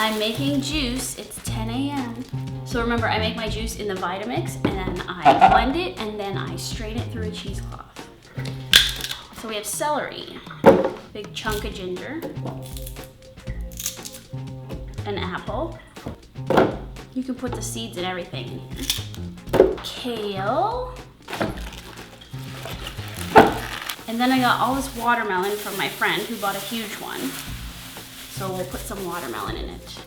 I'm making juice. It's 10 a.m. So remember, I make my juice in the Vitamix and then I blend it and then I strain it through a cheesecloth. So we have celery, big chunk of ginger, an apple. You can put the seeds and everything in here. Kale. And then I got all this watermelon from my friend who bought a huge one. So we'll put some watermelon in it.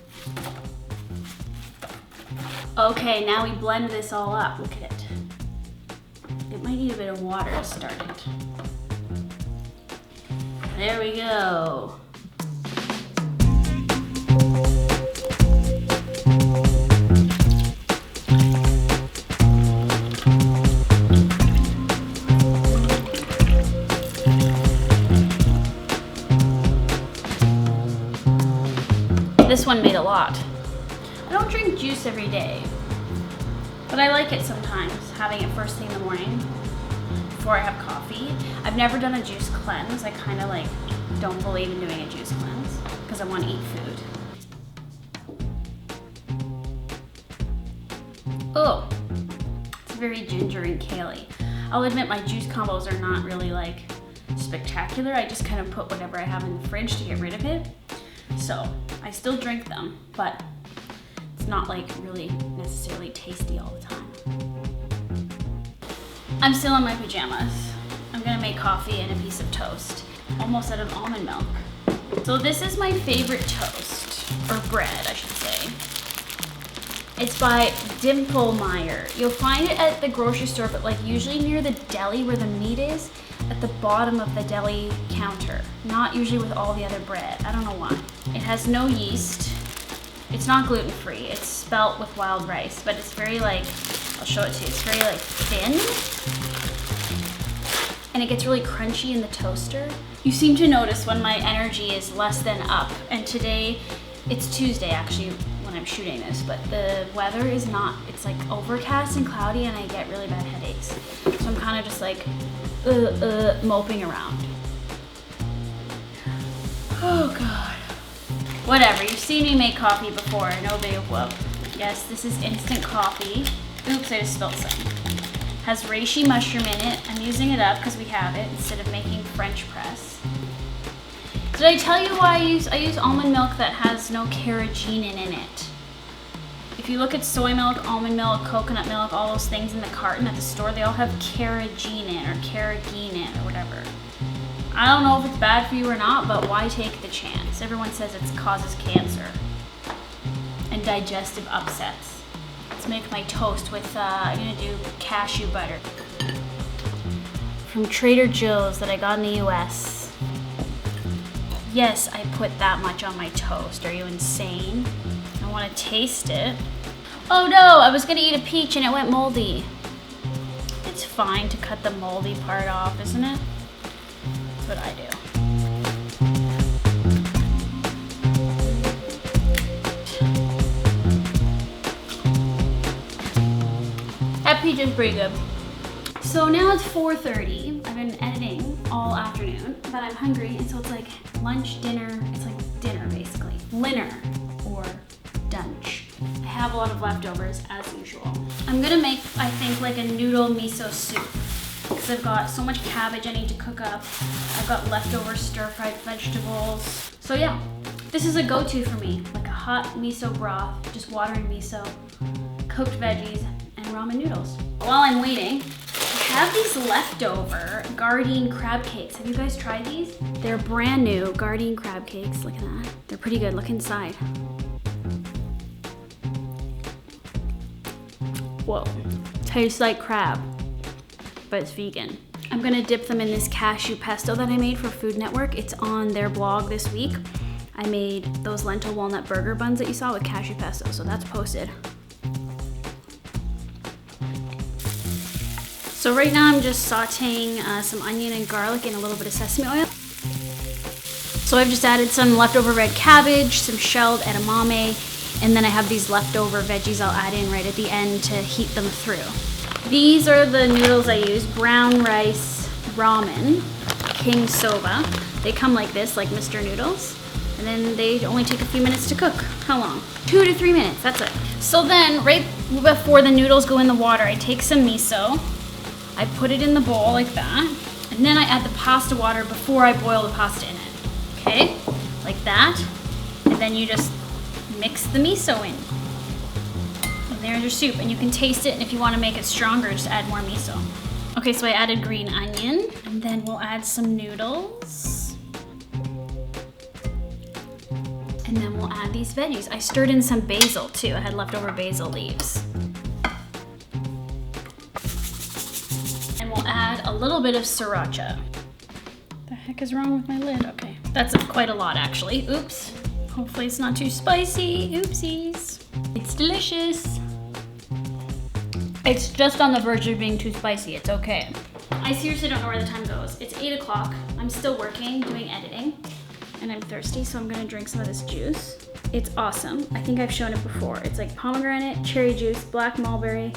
Okay, now we blend this all up. Look at it. It might need a bit of water to start it. There we go. This one made a lot. I don't drink juice every day, but I like it sometimes, having it first thing in the morning before I have coffee. I've never done a juice cleanse. I kind of like don't believe in doing a juice cleanse because I want to eat food. Oh, it's very ginger and kale-y. I'll admit my juice combos are not really like spectacular. I just kind of put whatever I have in the fridge to get rid of it. So I still drink them, but it's not like really necessarily tasty all the time. I'm still in my pajamas. I'm gonna make coffee and a piece of toast, almost out of almond milk. So this is my favorite toast, or bread, I should say. It's by Dimple Meyer. You'll find it at the grocery store, but like usually near the deli where the meat is, at the bottom of the deli counter. Not usually with all the other bread. I don't know why. It has no yeast. It's not gluten-free. It's spelt with wild rice, but it's very like, I'll show it to you. It's very like thin. And it gets really crunchy in the toaster. You seem to notice when my energy is less than up. And today, it's Tuesday actually when I'm shooting this, but the weather is not, it's like overcast and cloudy and I get really bad headaches. So I'm kind of just like, moping around. Oh God. Whatever, you've seen me make coffee before, no big whoop. Yes, this is instant coffee. Oops, I just spilled some. Has reishi mushroom in it. I'm using it up because we have it instead of making French press. Did I tell you why I use almond milk that has no carrageenan in it? If you look at soy milk, almond milk, coconut milk, all those things in the carton at the store, they all have carrageenan or carrageenan or whatever. I don't know if it's bad for you or not, but why take the chance? Everyone says it causes cancer and digestive upsets. Let's make my toast with, I'm gonna do cashew butter from Trader Joe's that I got in the US. Yes, I put that much on my toast. Are you insane? I want to taste it. Oh no, I was gonna eat a peach and it went moldy. It's fine to cut the moldy part off, isn't it? That's what I do. That peach is pretty good. So now it's 4:30. I've been editing all afternoon, but I'm hungry, and so it's like lunch, dinner. It's like dinner basically. Linner or dunch. I have a lot of leftovers as usual. I'm gonna make, I think, like a noodle miso soup because I've got so much cabbage I need to cook up. I've got leftover stir-fried vegetables. So yeah, this is a go-to for me, like a hot miso broth, just water and miso, cooked veggies, and ramen noodles. While I'm waiting, I have these leftover Gardein crab cakes. Have you guys tried these? They're brand new Gardein crab cakes. Look at that. They're pretty good. Look inside. Whoa. Tastes like crab, but it's vegan. I'm gonna dip them in this cashew pesto that I made for Food Network. It's on their blog this week. I made those lentil walnut burger buns that you saw with cashew pesto, so that's posted. So right now I'm just sauteing some onion and garlic and a little bit of sesame oil. So I've just added some leftover red cabbage, some shelled edamame, and then I have these leftover veggies I'll add in right at the end to heat them through. These are the noodles I use: brown rice ramen, king soba. They come like this, like Mr. Noodles. And then they only take a few minutes to cook. How long? 2 to 3 minutes, that's it. So then, right before the noodles go in the water, I take some miso, I put it in the bowl like that, and then I add the pasta water before I boil the pasta in it. Okay, like that. And then you just mix the miso in. And there's your soup, and you can taste it, and if you want to make it stronger, just add more miso. Okay, so I added green onion, and then we'll add some noodles. And then we'll add these veggies. I stirred in some basil too. I had leftover basil leaves. And we'll add a little bit of sriracha. The heck is wrong with my lid? Okay, that's quite a lot actually. Oops. Hopefully it's not too spicy. Oopsies. It's delicious. It's just on the verge of being too spicy. It's okay. I seriously don't know where the time goes. It's 8 o'clock. I'm still working, doing editing. And I'm thirsty, so I'm gonna drink some of this juice. It's awesome. I think I've shown it before. It's like pomegranate, cherry juice, black mulberry,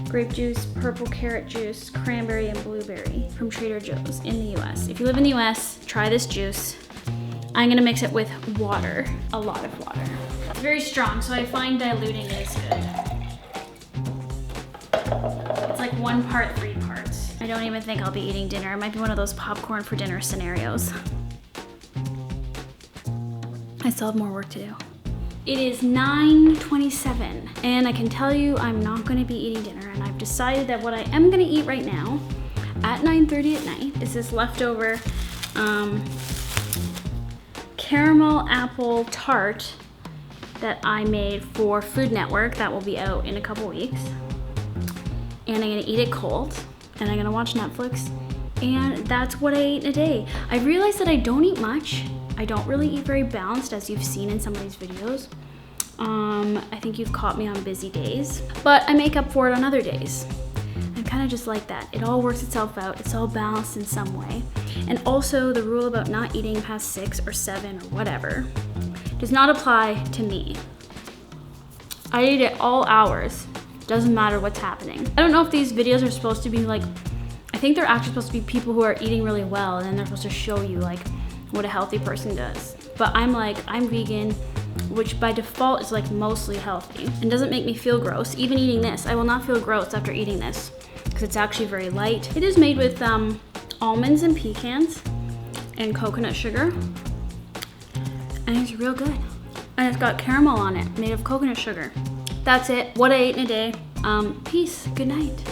grape juice, purple carrot juice, cranberry, and blueberry from Trader Joe's in the US. If you live in the US, try this juice. I'm gonna mix it with water, a lot of water. It's very strong, so I find diluting is good. It's like 1 part, 3 parts. I don't even think I'll be eating dinner. It might be one of those popcorn for dinner scenarios. I still have more work to do. It is 9:27, and I can tell you I'm not gonna be eating dinner, and I've decided that what I am gonna eat right now at 9:30 at night is this leftover caramel apple tart that I made for Food Network that will be out in a couple weeks. And I'm gonna eat it cold, and I'm gonna watch Netflix, and that's what I ate in a day. I realized that I don't eat much. I don't really eat very balanced, as you've seen in some of these videos. I think you've caught me on busy days, but I make up for it on other days. I'm kind of just like that. It all works itself out. It's all balanced in some way. And also the rule about not eating past 6 or 7 or whatever does not apply to me. I eat at all hours. Doesn't matter what's happening. I don't know if these videos are supposed to be like, I think they're actually supposed to be people who are eating really well, and then they're supposed to show you like what a healthy person does. But I'm vegan, which by default is like mostly healthy and doesn't make me feel gross. Even eating this, I will not feel gross after eating this because it's actually very light. It is made with almonds and pecans and coconut sugar, and it's real good. And it's got caramel on it, made of coconut sugar. That's it, what I ate in a day. Peace, good night.